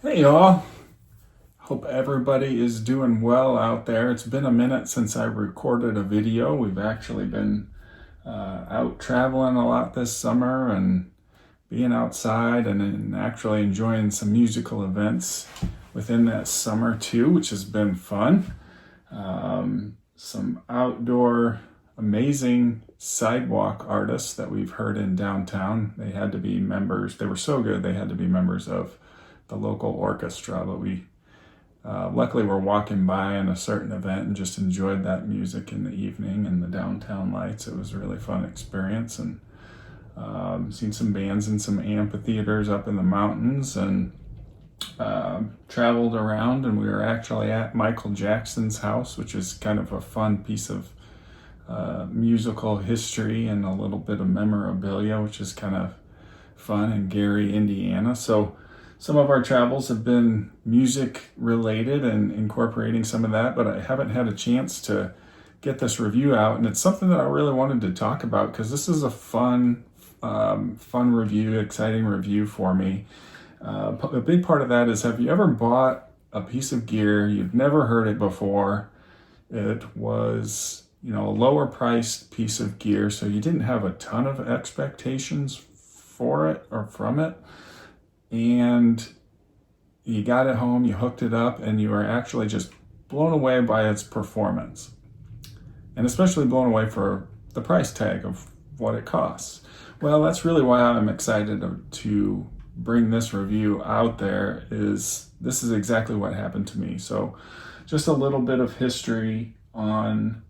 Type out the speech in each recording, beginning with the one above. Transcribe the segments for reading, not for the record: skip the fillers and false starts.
Hey y'all, hope everybody is doing well out there. It's been a minute since I recorded a video. We've actually been out traveling a lot this summer and being outside and actually enjoying some musical events within that summer too, which has been fun. Some outdoor amazing sidewalk artists that we've heard in downtown. They had to be members, they were so good, they had to be members of the local orchestra, but we luckily were walking by in a certain event and just enjoyed that music in the evening and the downtown lights. It was a really fun experience, and seen some bands in some amphitheaters up in the mountains, and traveled around, and we were actually at Michael Jackson's house, which is kind of a fun piece of musical history and a little bit of memorabilia, which is kind of fun, in Gary, Indiana. So some of our travels have been music related and incorporating some of that, but I haven't had a chance to get this review out, and it's something that I really wanted to talk about because this is a fun review, exciting review for me. A big part of that is, have you ever bought a piece of gear, you've never heard it before, it was a lower priced piece of gear, so you didn't have a ton of expectations for it or from it, and you got it home, you hooked it up, and you were actually just blown away by its performance, and especially blown away for the price tag of what it costs. Well, that's really why I'm excited to bring this review out there. This is exactly what happened to me. So just a little bit of history on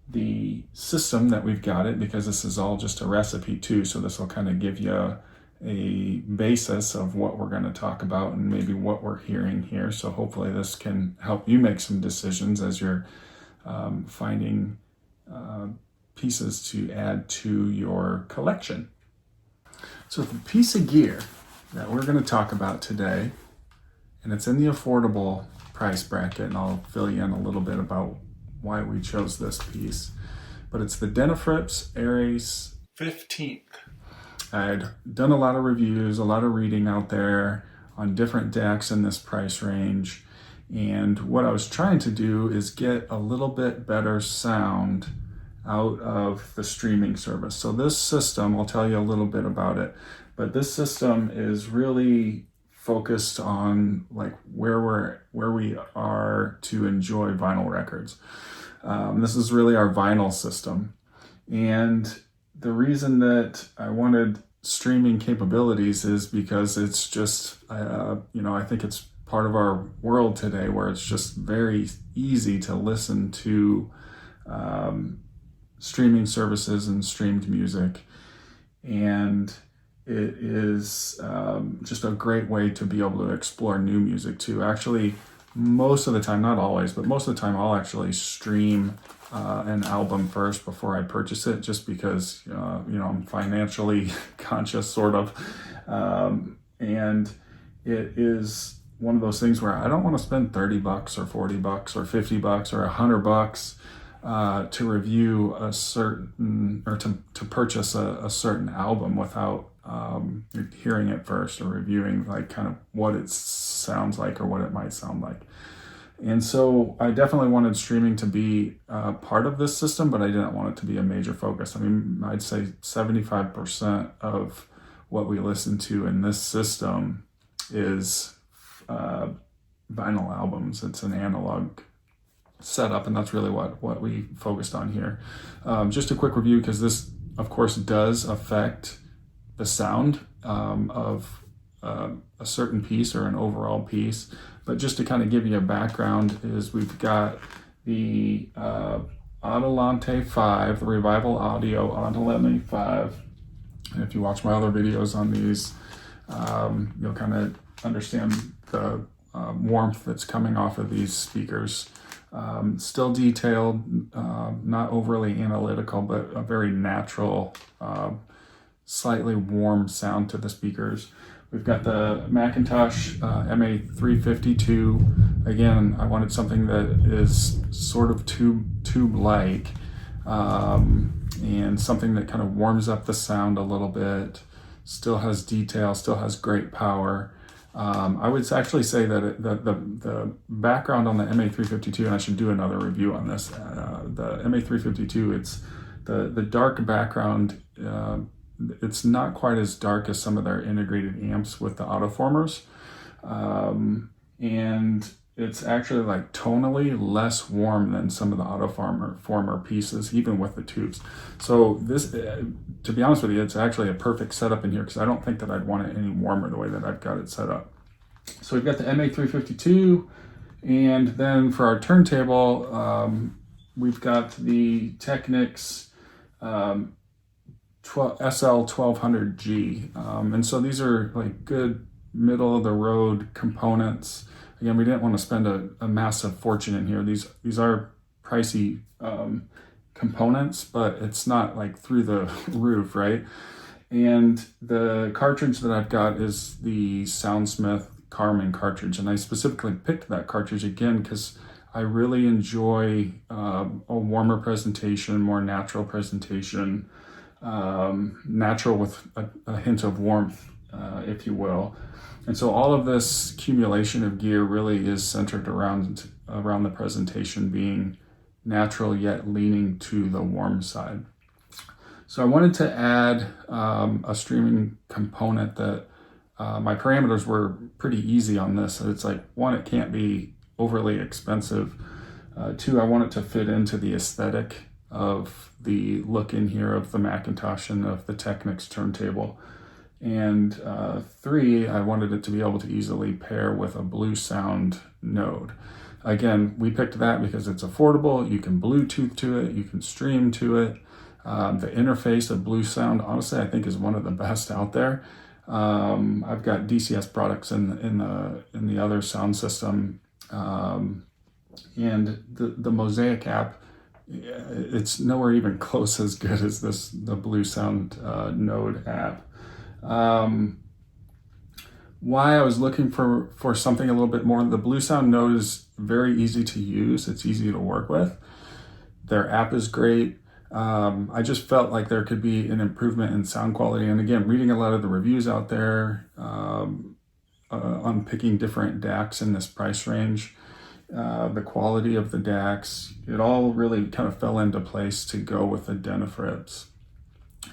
the system that we've got it, because this is all just a recipe too, so this will kind of give you a basis of what we're going to talk about and maybe what we're hearing here. So hopefully this can help you make some decisions as you're finding pieces to add to your collection. So the piece of gear that we're going to talk about today, and it's in the affordable price bracket, and I'll fill you in a little bit about why we chose this piece, but it's the Denafrips Ares 15th. I'd done a lot of reviews, a lot of reading out there on different decks in this price range, and what I was trying to do is get a little bit better sound out of the streaming service. So this system, I'll tell you a little bit about it, but this system is really focused on like where we are to enjoy vinyl records. This is really our vinyl system, and the reason that I wanted streaming capabilities is because it's just, I think it's part of our world today where it's just very easy to listen to streaming services and streamed music. And it is just a great way to be able to explore new music too. Actually, most of the time, not always, but most of the time I'll actually stream an album first before I purchase it, just because I'm financially conscious, sort of, and it is one of those things where I don't want to spend $30 or $40 or $50 or $100 to review a certain, or to purchase a certain album without hearing it first or reviewing like kind of what it sounds like or what it might sound like. And so I definitely wanted streaming to be part of this system, but I didn't want it to be a major focus. I mean, I'd say 75% of what we listen to in this system is vinyl albums. It's an analog setup, and that's really what we focused on here. Just a quick review, because this, of course, does affect the sound of a certain piece or an overall piece. But just to kind of give you a background, is we've got the Adelante 5, the Revival Audio Adelante 5. And if you watch my other videos on these, you'll kind of understand the warmth that's coming off of these speakers. Still detailed, not overly analytical, but a very natural, slightly warm sound to the speakers. We've got the Macintosh MA352. Again, I wanted something that is sort of tube-like, and something that kind of warms up the sound a little bit, still has detail, still has great power. I would actually say that the background on the MA352, and I should do another review on this, the MA352, it's the dark background, it's not quite as dark as some of their integrated amps with the autoformers. And it's actually like tonally less warm than some of the autoformer pieces, even with the tubes. So this, to be honest with you, it's actually a perfect setup in here because I don't think that I'd want it any warmer the way that I've got it set up. So we've got the MA352, and then for our turntable, we've got the Technics SL1200G. And so these are like good middle of the road components. Again, we didn't want to spend a massive fortune in here. These are pricey components, but it's not like through the roof, right? And the cartridge that I've got is the Soundsmith Carmen cartridge, and I specifically picked that cartridge again because I really enjoy a warmer presentation, more natural presentation, natural with a hint of warmth, if you will. And so all of this accumulation of gear really is centered around the presentation being natural yet leaning to the warm side. So I wanted to add a streaming component that my parameters were pretty easy on this. So it's like, one, it can't be overly expensive. Two, I want it to fit into the aesthetic of the look in here of the Macintosh and of the Technics turntable. And three, I wanted it to be able to easily pair with a Bluesound node. Again, we picked that because it's affordable. You can Bluetooth to it, you can stream to it. The interface of Bluesound, honestly, I think is one of the best out there. I've got DCS products in the other sound system, and the Mosaic app, it's nowhere even close as good as the Bluesound node app. Why I was looking for something a little bit more, the Bluesound node is very easy to use. It's easy to work with. Their app is great. I just felt like there could be an improvement in sound quality. And again, reading a lot of the reviews out there on picking different DACs in this price range, the quality of the DACs, it all really kind of fell into place to go with the Denafrips.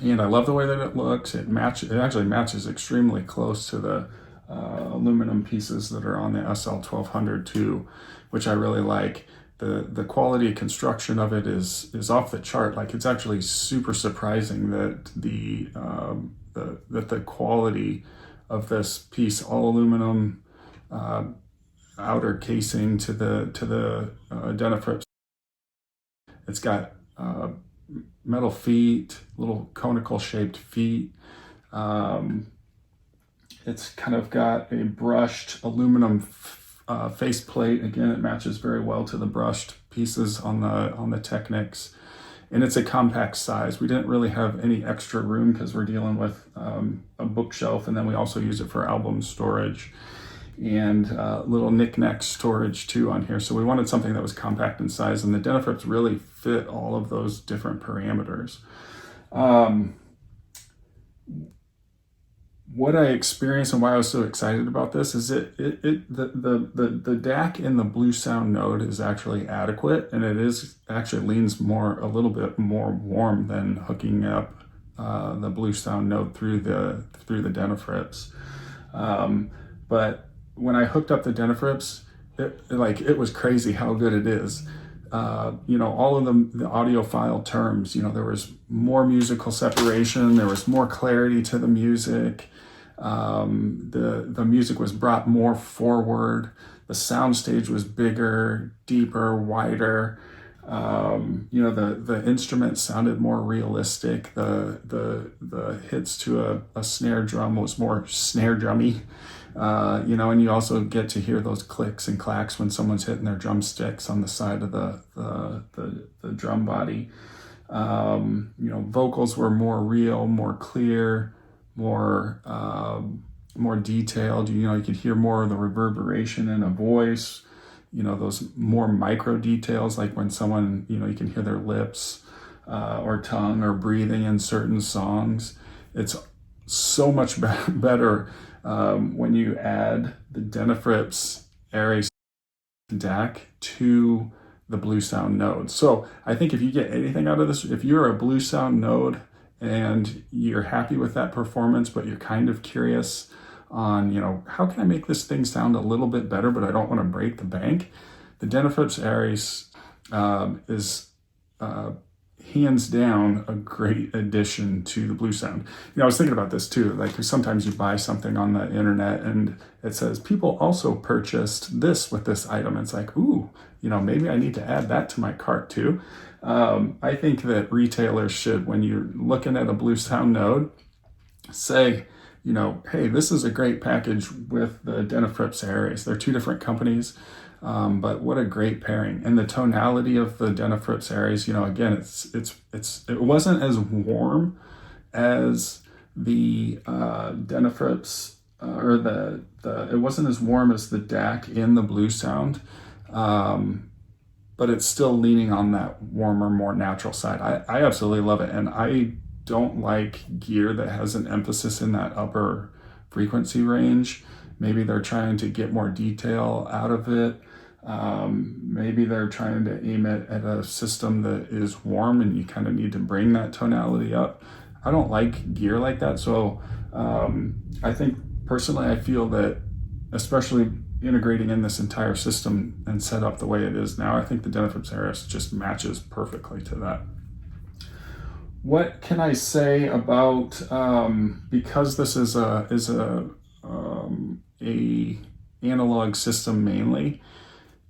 And I love the way that it looks. It actually matches extremely close to the aluminum pieces that are on the SL1200 too, which I really like. The quality of construction of it is off the chart. Like, it's actually super surprising that the quality of this piece, all aluminum, outer casing to the Denafrips. It's got metal feet, little conical shaped feet. It's kind of got a brushed aluminum faceplate. Again, it matches very well to the brushed pieces on the Technics, and it's a compact size. We didn't really have any extra room because we're dealing with a bookshelf, and then we also use it for album storage and little knick-knack storage too on here. So we wanted something that was compact in size, and the Denafrips really fit all of those different parameters. What I experienced and why I was so excited about this is the DAC in the Bluesound node is actually adequate, and it is actually leans a little bit more warm than hooking up the Bluesound node through the Denafrips. But when I hooked up the Denafrips, it was crazy how good it is. All of the audiophile terms, there was more musical separation, there was more clarity to the music. The music was brought more forward. The soundstage was bigger, deeper, wider. The instruments sounded more realistic. The hits to a snare drum was more snare drummy. And you also get to hear those clicks and clacks when someone's hitting their drumsticks on the side of the drum body. Vocals were more real, more clear, more detailed. You could hear more of the reverberation in a voice. Those more micro details, like when someone, you can hear their lips or tongue or breathing in certain songs. It's so much better when you add the Denafrips Ares DAC to the Blue Sound node. So I think if you get anything out of this, if you're a Blue Sound node and you're happy with that performance, but you're kind of curious on, how can I make this thing sound a little bit better, but I don't want to break the bank, the Denafrips Ares is hands down a great addition to the Blue Sound. I was thinking about this too, like sometimes you buy something on the internet and it says people also purchased this with this item. It's like, ooh, maybe I need to add that to my cart too. I think that retailers should, when you're looking at a Blue Sound node, say, hey, this is a great package with the Denafrips Ares. They're two different companies. But what a great pairing. And the tonality of the Denafrips Ares, again, it wasn't as warm as the Denafrips, it wasn't as warm as the DAC in the Blue Sound, but it's still leaning on that warmer, more natural side. I absolutely love it. And I don't like gear that has an emphasis in that upper frequency range. Maybe they're trying to get more detail out of it. Maybe they're trying to aim it at a system that is warm and you kind of need to bring that tonality up. I don't like gear like that. So I think personally, I feel that especially integrating in this entire system and set up the way it is now, I think the Denafrips Ares just matches perfectly to that. What can I say about, because this is a analog system mainly,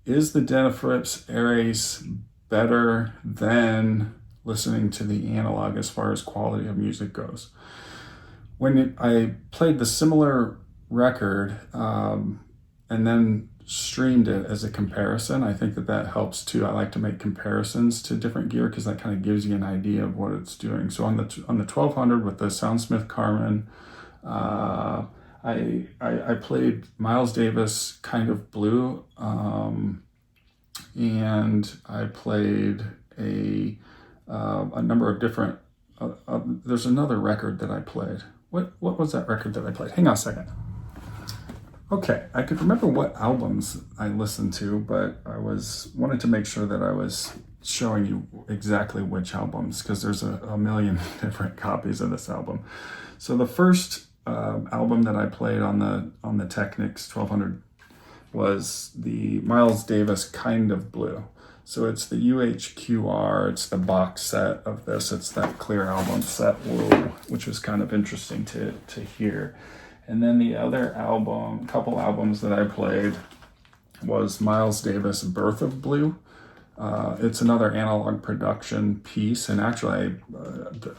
is the Denafrips Ares better than listening to the analog as far as quality of music goes? When I played the similar record and then streamed it as a comparison, I think that helps too. I like to make comparisons to different gear because that kind of gives you an idea of what it's doing. So on the 1200 with the Soundsmith Carmen, I played Miles Davis Kind of Blue, and I played a number of different, there's another record that I played. What was that record that I played? Hang on a second. Okay, I could remember what albums I listened to, but I wanted to make sure that I was showing you exactly which albums, because there's a million different copies of this album. So the first album that I played on the Technics 1200 was the Miles Davis Kind of Blue. So it's the UHQR, it's the box set of this, it's that clear album set, which was kind of interesting to hear. And then the other couple albums that I played was Miles Davis Birth of Blue. It's another analog production piece, and actually,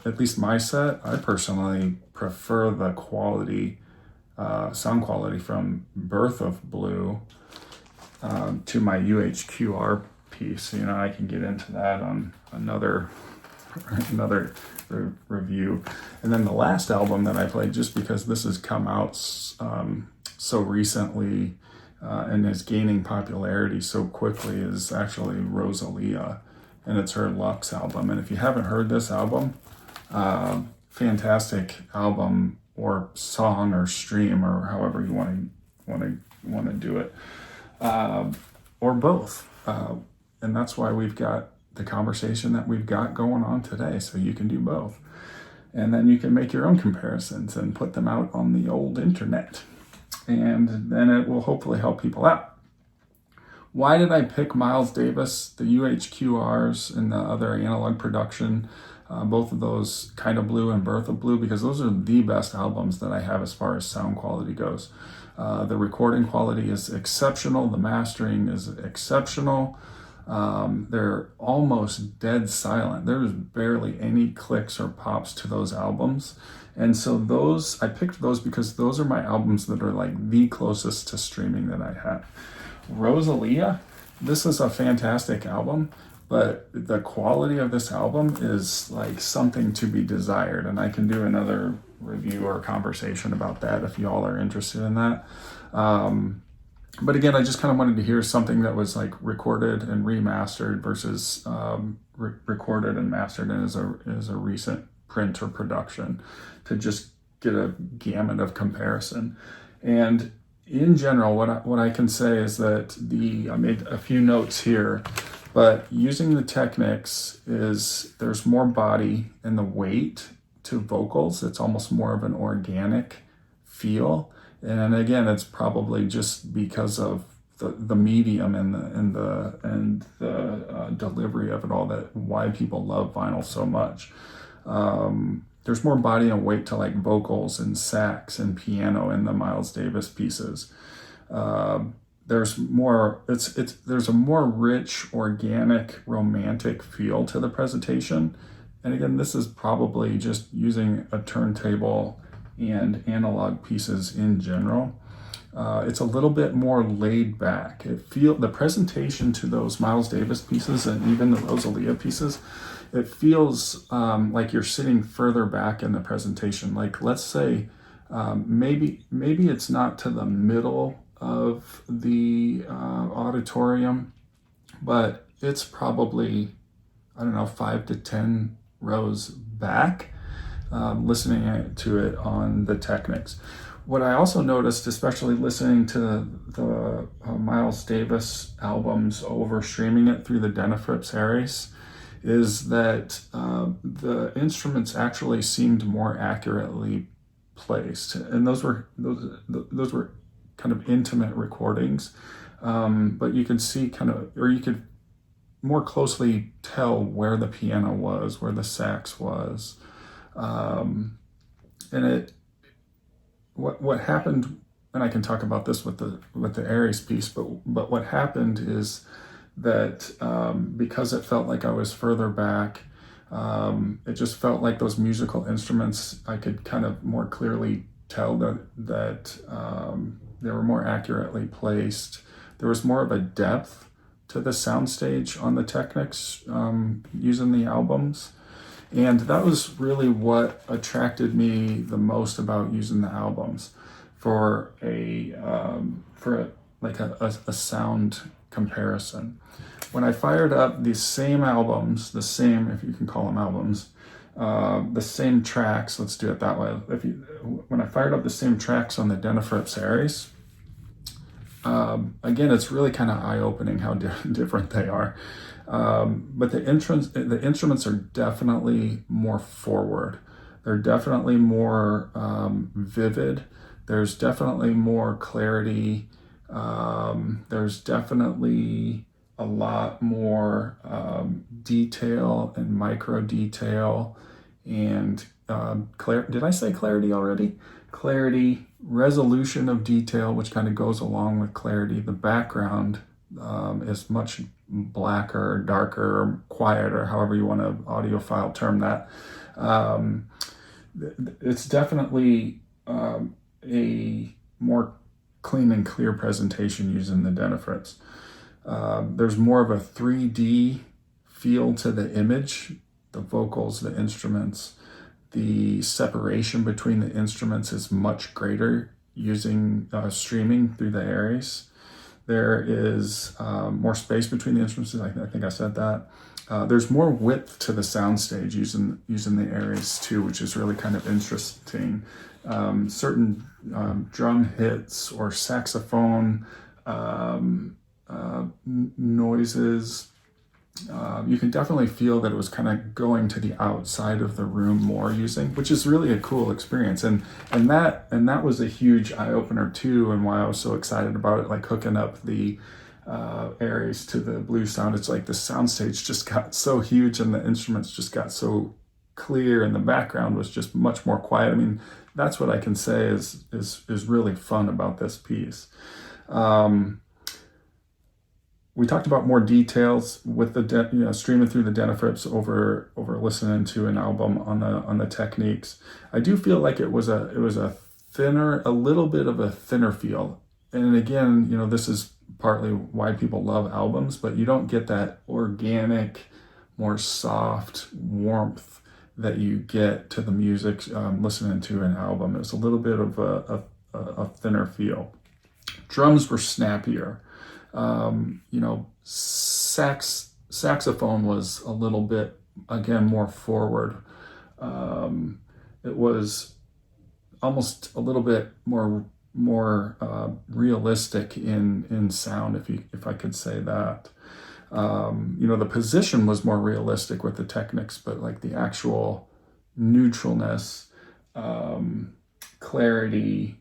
at least my set, I personally prefer the quality, sound quality from Birth of Blue to my UHQR piece. I can get into that on another review. And then the last album that I played, just because this has come out so recently and is gaining popularity so quickly, is actually Rosalia, and it's her Lux album. And if you haven't heard this album, fantastic album or song or stream or however you want to do it, or both. And that's why we've got the conversation that we've got going on today, so you can do both. And then you can make your own comparisons and put them out on the old internet. And then it will hopefully help people out. Why did I pick Miles Davis, the UHQRs, and the other analog production, both of those, Kind of Blue and Birth of Blue? Because those are the best albums that I have as far as sound quality goes. The recording quality is exceptional. The mastering is exceptional. They're almost dead silent. There's barely any clicks or pops to those albums. And so I picked those because those are my albums that are like the closest to streaming that I have. Rosalia, this is a fantastic album, but the quality of this album is like something to be desired. And I can do another review or conversation about that if y'all are interested in that. But again, I just kind of wanted to hear something that was like recorded and remastered versus recorded and mastered and is a recent print or production, to just get a gamut of comparison. And in general, what I can say is that I made a few notes here, but using the Technics there's more body in the weight to vocals. It's almost more of an organic feel. And again, it's probably just because of the medium and the delivery of it all, that why people love vinyl so much. There's more body and weight to like vocals and sax and piano in the Miles Davis pieces. There's a more rich, organic, romantic feel to the presentation. And again, this is probably just using a turntable and analog pieces in general. It's a little bit more laid back. The presentation to those Miles Davis pieces and even the Rosalia pieces, it feels like you're sitting further back in the presentation. Like, let's say maybe it's not to the middle of the auditorium, but it's probably, I don't know, 5 to 10 rows back, listening to it on the Technics. What I also noticed, especially listening to the Miles Davis albums over streaming it through the Denafrips Ares, is that the instruments actually seemed more accurately placed, and those were kind of intimate recordings, but you could see you could more closely tell where the piano was, where the sax was, and what happened, and I can talk about this with the Ares piece, but what happened is that because it felt like I was further back, it just felt like those musical instruments, I could kind of more clearly tell that they were more accurately placed. There was more of a depth to the soundstage on the Technics using the albums. And that was really what attracted me the most about using the albums for a sound comparison. When I fired up these same albums, if you can call them albums, the same tracks, let's do it that way. When I fired up the same tracks on the Denafrips Ares, again, it's really kind of eye-opening how different they are. But the instruments are definitely more forward. They're definitely more vivid. There's definitely more clarity. There's definitely a lot more detail and micro detail and did I say clarity already? Clarity, resolution of detail, which kind of goes along with clarity. The background is much blacker, darker, quieter, however you want to audiophile term that. It's definitely a more clean and clear presentation using the Denafrips. There's more of a 3D feel to the image, the vocals, the instruments. The separation between the instruments is much greater using streaming through the Ares. There is more space between the instruments. I think I said that. There's more width to the soundstage using the Ares too, which is really kind of interesting. Certain drum hits or saxophone noises, you can definitely feel that it was kind of going to the outside of the room more which is really a cool experience. And that was a huge eye opener too, and why I was so excited about it, like hooking up the Ares to the blues sound. It's like the soundstage just got so huge and the instruments just got so clear and the background was just much more quiet. I mean, that's what I can say is really fun about this piece. We talked about more details with the streaming through the Denafrips over listening to an album on the Techniques. I do feel like it was a little bit of a thinner feel. And again, this is partly why people love albums, but you don't get that organic, more soft warmth that you get to the music listening to an album. It's a little bit of a thinner feel. Drums were snappier. Saxophone was a little bit, again, more forward. It was almost a little bit more realistic in sound, if I could say that. The position was more realistic with the Technics, but like the actual neutralness, clarity,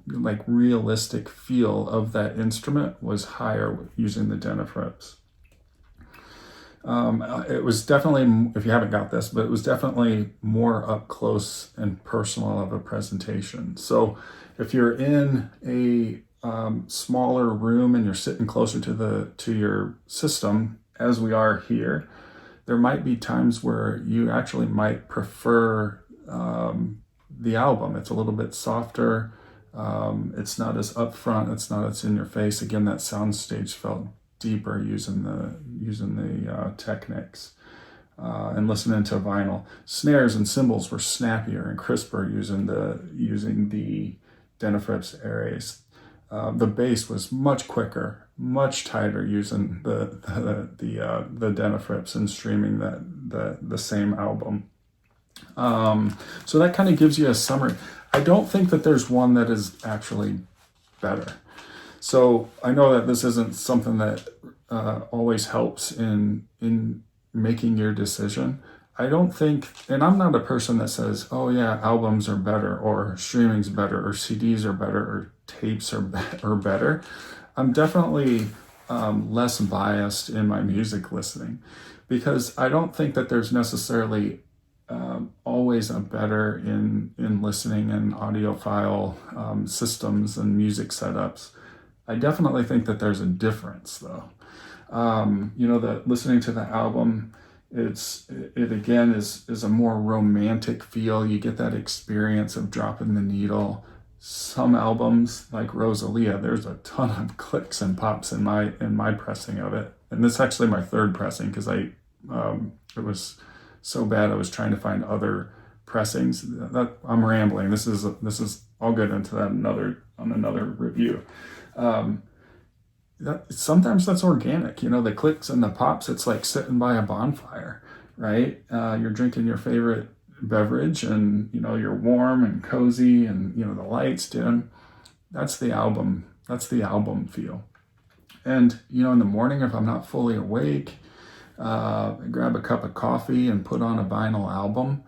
like realistic feel of that instrument was higher using the Denafrips. It was definitely, if you haven't got this, but it was definitely more up close and personal of a presentation. So if you're in a smaller room and you're sitting closer to your system, as we are here, there might be times where you actually might prefer the album. It's a little bit softer. It's not as upfront. It's not as in your face. Again, that soundstage felt deeper using the Technics and listening to vinyl. Snares and cymbals were snappier and crisper using the Denafrips Ares. The bass was much quicker, much tighter using the Denafrips and streaming the same album. So that kind of gives you a summary. I don't think that there's one that is actually better. So I know that this isn't something that always helps in making your decision. I don't think, and I'm not a person that says, oh yeah, albums are better, or streaming's better, or CDs are better, or tapes are better. I'm definitely less biased in my music listening, because I don't think that there's necessarily always a better in listening and audiophile systems and music setups. I definitely think that there's a difference, though. That listening to the album, it again is a more romantic feel. You get that experience of dropping the needle. Some albums, like Rosalia, there's a ton of clicks and pops in my pressing of it, and this is actually my third pressing, because it was so bad I was trying to find other pressings. That I'm rambling. This is I'll get into that on another review. Sometimes that's organic, the clicks and the pops. It's like sitting by a bonfire, right? You're drinking your favorite beverage, and you're warm and cozy, and the lights dim. That's the album feel. And in the morning, if I'm not fully awake, grab a cup of coffee and put on a vinyl album.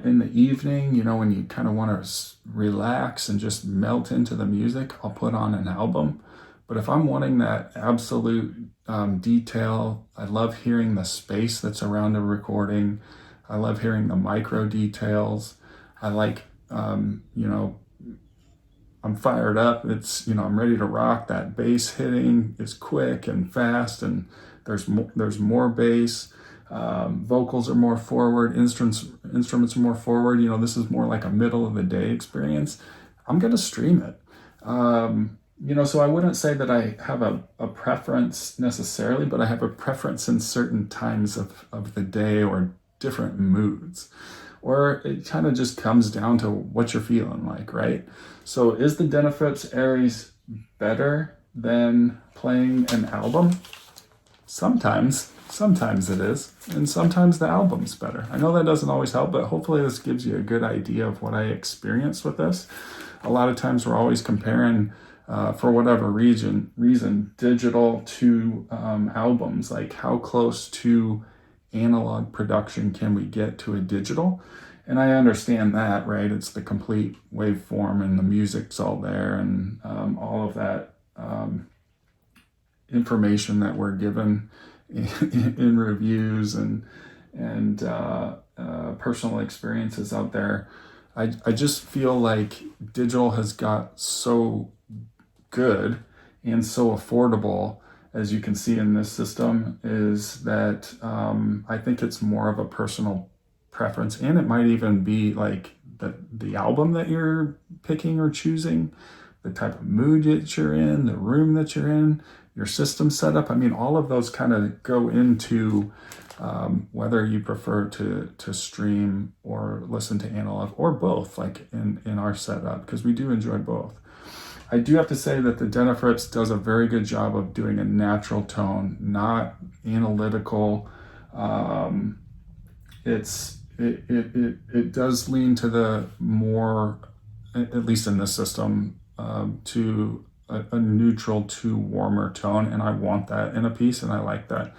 In the evening, when you kind of want to relax and just melt into the music, I'll put on an album. But if I'm wanting that absolute detail, I love hearing the space that's around a recording. I love hearing the micro details. I like, I'm fired up. It's, I'm ready to rock. That bass hitting is quick and fast, and there's more bass. Vocals are more forward. Instruments are more forward. This is more like a middle of the day experience. I'm going to stream it. So I wouldn't say that I have a preference necessarily, but I have a preference in certain times of the day or different moods. Or it kind of just comes down to what you're feeling like, right? So is the Denafrips Ares better than playing an album? Sometimes it is, and sometimes the album's better. I know that doesn't always help, but hopefully this gives you a good idea of what I experienced with this. A lot of times we're always comparing, for whatever reason, digital to albums. Like, how close to analog production can we get to a digital? And I understand that, right? It's the complete waveform, and the music's all there, and all of that information that we're given in reviews and personal experiences out there. I just feel like digital has got so good and so affordable, as you can see in this system, is that I think it's more of a personal preference, and it might even be like the album that you're picking or choosing, the type of mood that you're in, the room that you're in, your system setup. I mean, all of those kind of go into whether you prefer to stream or listen to analog, or both, like in our setup, because we do enjoy both. I do have to say that the Denafrips does a very good job of doing a natural tone, not analytical. It does lean to the more at least in this system, to a neutral to warmer tone, and I want that in a piece, and I like that.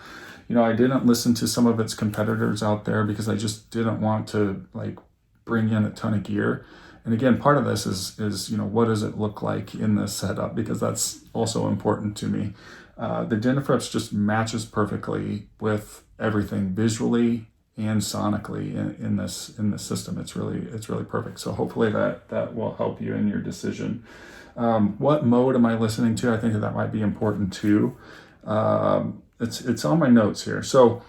I didn't listen to some of its competitors out there because I just didn't want to like bring in a ton of gear. And again, part of this is what does it look like in this setup, because that's also important to me. The Denafrips just matches perfectly with everything visually and sonically in this system. It's really perfect. So hopefully that will help you in your decision. What mode am I listening to? I think that might be important too. It's on my notes here. So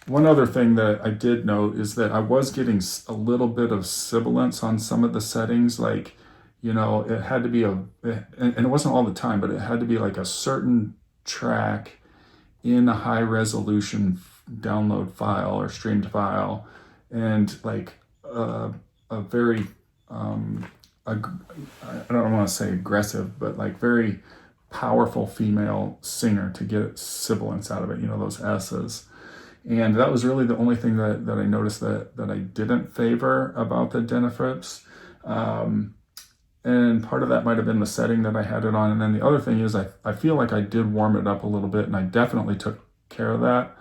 one other thing that I did note is that I was getting a little bit of sibilance on some of the settings. Like, it had to be and it wasn't all the time, but it had to be like a certain track in a high resolution download file or streamed file, and like a very, I don't want to say aggressive, but like very powerful female singer to get sibilance out of it, those S's. And that was really the only thing that I noticed that I didn't favor about the Denafrips. And part of that might have been the setting that I had it on. And then the other thing is I feel like I did warm it up a little bit, and I definitely took care of that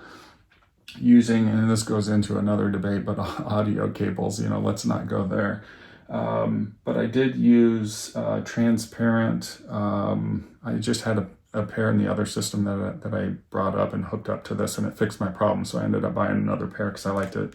using, and this goes into another debate, but audio cables, let's not go there. But I did use transparent. I just had a pair in the other system that I brought up and hooked up to this, and it fixed my problem. So I ended up buying another pair because I liked it.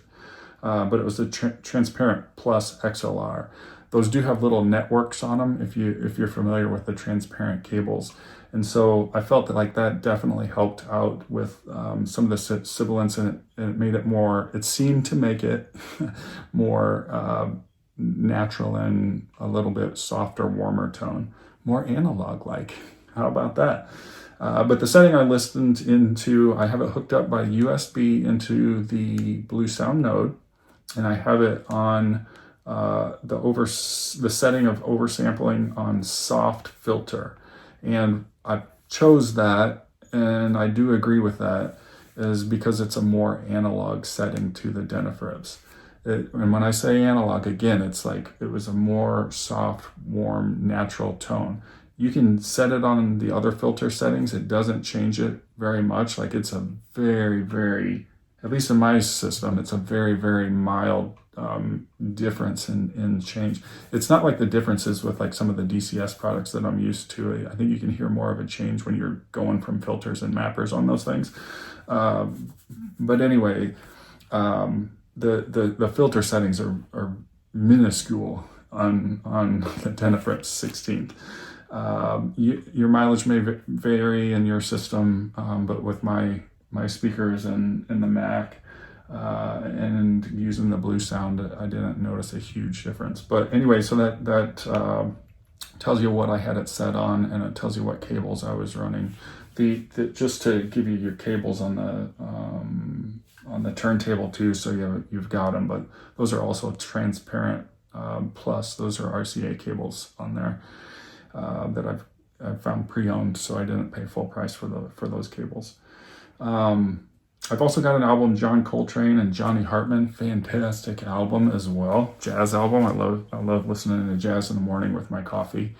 But it was the Transparent Plus XLR. Those do have little networks on them if you're familiar with the transparent cables. And so I felt that definitely helped out with some of the sibilance, and it made it more, it seemed to make it more natural and a little bit softer, warmer tone, more analog-like. How about that? But the setting I listened into, I have it hooked up by USB into the Blue Sound node, and I have it on the setting of oversampling on soft filter. And I chose that, and I do agree with that, is because it's a more analog setting to the Denafrips. And when I say analog, again, it's like it was a more soft, warm, natural tone. You can set it on the other filter settings. It doesn't change it very much. Like, it's a very, very, at least in my system, it's a very, very mild difference in change. It's not like the differences with like some of the DCS products that I'm used to. I think you can hear more of a change when you're going from filters and mappers on those things. But anyway, the filter settings are minuscule on the Denafrips 16th. Your mileage may vary in your system, but with my speakers and the Mac and using the Blue Sound, I didn't notice a huge difference. But anyway, so that tells you what I had it set on, and it tells you what cables I was running. Just to give you your cables on the turntable too, so you've got them. But those are also transparent. Plus, those are RCA cables on there that I've found pre-owned, so I didn't pay full price for those cables. I've also got an album, John Coltrane and Johnny Hartman, fantastic album as well, jazz album. I love listening to jazz in the morning with my coffee,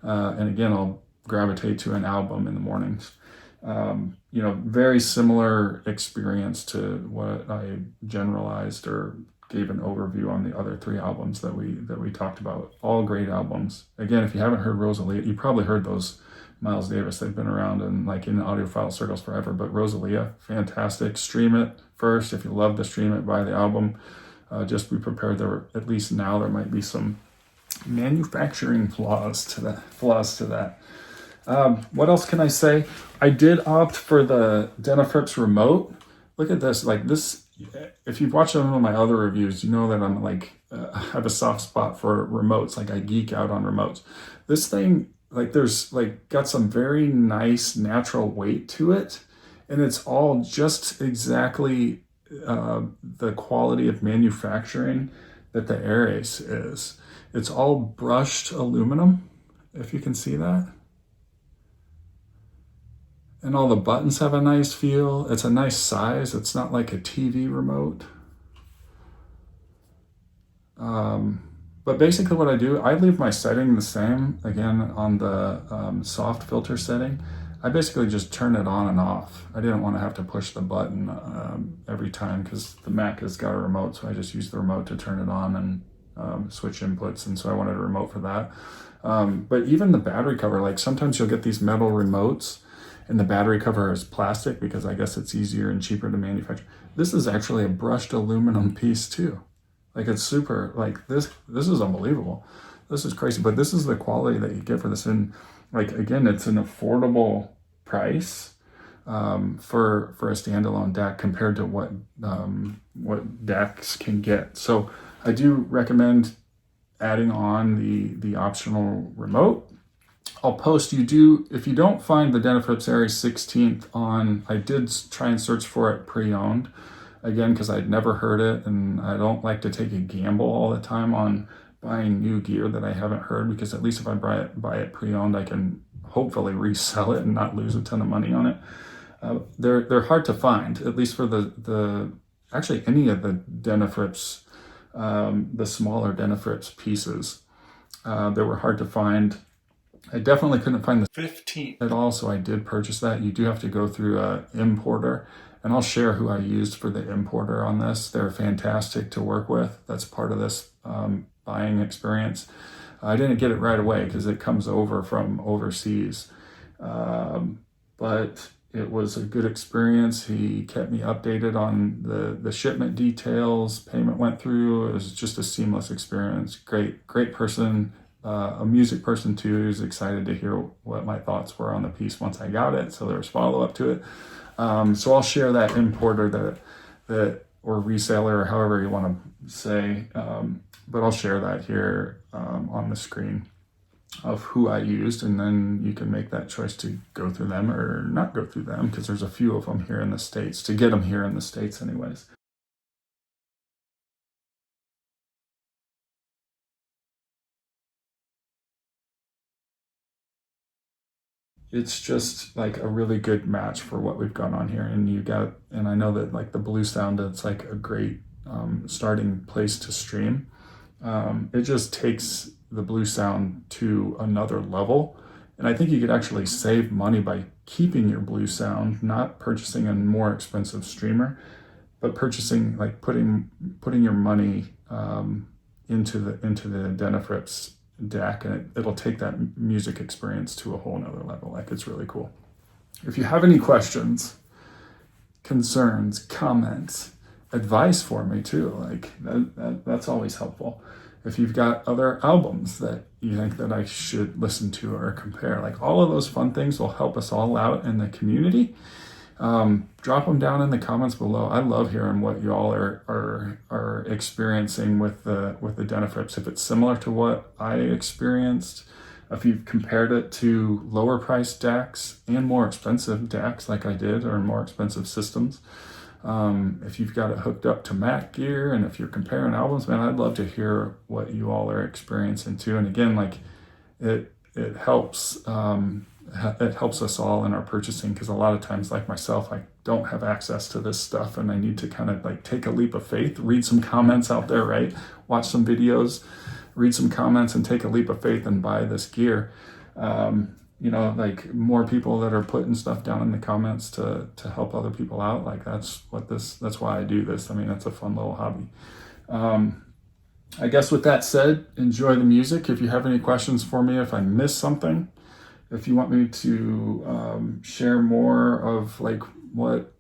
and again, I'll gravitate to an album in the mornings. Very similar experience to what I generalized or gave an overview on the other three albums that we talked about. All great albums. Again, if you haven't heard Rosalia, you probably heard those Miles Davis. They've been around in audiophile circles forever, but Rosalia, fantastic. Stream it first. If you love to stream it, buy the album. Just be prepared. At least now there might be some manufacturing flaws to that. What else can I say? I did opt for the Denafrips remote. Look at this. Like this, if you've watched some of my other reviews, you know that I'm have a soft spot for remotes. Like, I geek out on remotes. This thing, there's got some very nice natural weight to it, and it's all just exactly the quality of manufacturing that the Ares is. It's all brushed aluminum, if you can see that. And all the buttons have a nice feel. It's a nice size. It's not like a TV remote. But basically what I do, I leave my setting the same. Again, on the soft filter setting, I basically just turn it on and off. I didn't want to have to push the button every time because the Mac has got a remote, so I just use the remote to turn it on and switch inputs, and so I wanted a remote for that. But even the battery cover, like sometimes you'll get these metal remotes and the battery cover is plastic because I guess it's easier and cheaper to manufacture. This is actually a brushed aluminum piece too. Like it's super, like this is unbelievable. This is crazy, but this is the quality that you get for this. And like, again, it's an affordable price for a standalone DAC compared to what DACs can get. So I do recommend adding on the optional remote. I'll post, if you don't find the Denafrips Ares 16th on, I did try and search for it pre-owned, again, because I'd never heard it, and I don't like to take a gamble all the time on buying new gear that I haven't heard, because at least if I buy it pre-owned, I can hopefully resell it and not lose a ton of money on it. They're hard to find, at least for actually any of the Denafrips, the smaller Denafrips pieces. They were hard to find. I definitely couldn't find the 15th at all, so I did purchase that. You do have to go through an importer, and I'll share who I used for the importer on this. They're fantastic to work with. That's part of this buying experience. I didn't get it right away because it comes over from overseas, but it was a good experience. He kept me updated on the shipment details. Payment went through. It was just a seamless experience. Great person. A music person too, who's excited to hear what my thoughts were on the piece once I got it. So there was follow-up to it. So I'll share that importer that or reseller, or however you want to say, but I'll share that here on the screen of who I used, and then you can make that choice to go through them or not go through them, because there's a few of them here in the States, to get them here in the States anyways. It's just like a really good match for what we've got on here. And I know that like the Blue Sound, it's like a great starting place to stream. It just takes the Blue Sound to another level. And I think you could actually save money by keeping your Blue Sound, not purchasing a more expensive streamer, but purchasing, like putting your money into the Denafrips DAC, and it'll take that music experience to a whole nother level. Like, it's really cool. If you have any questions, concerns, comments, advice for me too, like that's always helpful. If you've got other albums that you think that I should listen to or compare, like all of those fun things will help us all out in the community. Drop them down in the comments below. I love hearing what y'all are experiencing with the Denafrips. If it's similar to what I experienced, if you've compared it to lower priced DACs and more expensive DACs like I did, or more expensive systems. If you've got it hooked up to Mac gear, and if you're comparing albums, man, I'd love to hear what you all are experiencing too. And again, like it helps. It helps us all in our purchasing, because a lot of times, like myself, I don't have access to this stuff, and I need to kind of like take a leap of faith, read some comments out there, right? Watch some videos, read some comments, and take a leap of faith and buy this gear. Like more people that are putting stuff down in the comments to help other people out. Like that's why I do this. I mean, it's a fun little hobby. I guess with that said, enjoy the music. If you have any questions for me, if I missed something, if you want me to share more of like what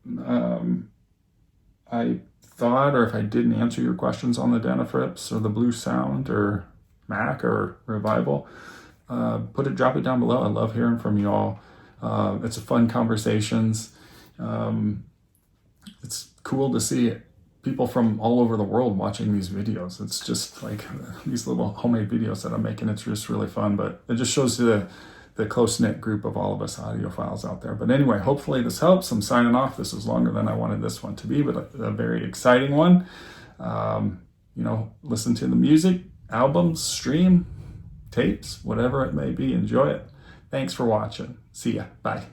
I thought, or if I didn't answer your questions on the Denafrips or the Blue Sound or Mac or Revival, drop it down below. I love hearing from you all. It's a fun conversations. It's cool to see people from all over the world watching these videos. It's just like these little homemade videos that I'm making. It's just really fun, but it just shows the close-knit group of all of us audiophiles out there. But anyway, hopefully this helps. I'm signing off. This is longer than I wanted this one to be, but a very exciting one. Listen to the music, albums, stream, tapes, whatever it may be. Enjoy it. Thanks for watching. See ya. Bye.